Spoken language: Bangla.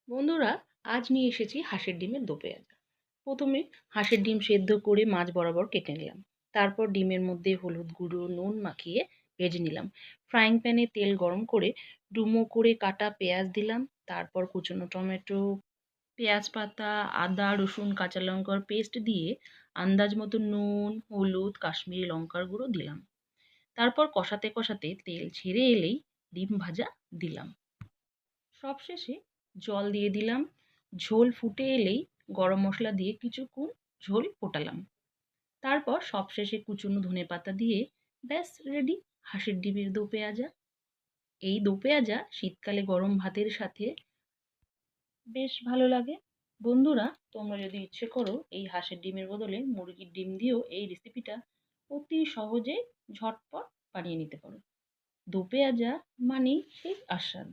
বন্ধুরা, আজ নিয়ে এসেছি হাঁসের ডিমের দো পেঁয়াজা। প্রথমে হাঁসের ডিম সেদ্ধ করে মাঝ বরাবর কেটে নিলাম। তারপর ডিমের মধ্যে হলুদ গুঁড়ো নুন মাখিয়ে ভেজে নিলাম। ফ্রাইং প্যানে তেল গরম করে ডুমো করে কাটা পেঁয়াজ দিলাম। তারপর কুচনো টমেটো, পেঁয়াজ পাতা, আদা রসুন কাঁচা লঙ্কার পেস্ট দিয়ে আন্দাজ মতো নুন হলুদ কাশ্মীরি লঙ্কার গুঁড়ো দিলাম। তারপর কষাতে কষাতে তেল ছেড়ে এলেই ডিম ভাজা দিলাম। সবশেষে জল দিয়ে দিলাম। ঝোল ফুটে এলেই গরম মশলা দিয়ে কিছুক্ষণ ঝোল ফোটালাম। তারপর সবশেষে কুচনো ধনেপাতা দিয়ে ব্যাস রেডি হাঁসের ডিমের দো পেঁয়াজা। এই দো পেঁয়াজা শীতকালে গরম ভাতের সাথে বেশ ভালো লাগে। বন্ধুরা, তোমরা যদি ইচ্ছে করো এই হাঁসের ডিমের বদলে মুরগির ডিম দিয়েও এই রেসিপিটা অতি সহজে ঝটপট বানিয়ে নিতে পারো। দো পেঁয়াজা মানেই সেই আস্বাদ।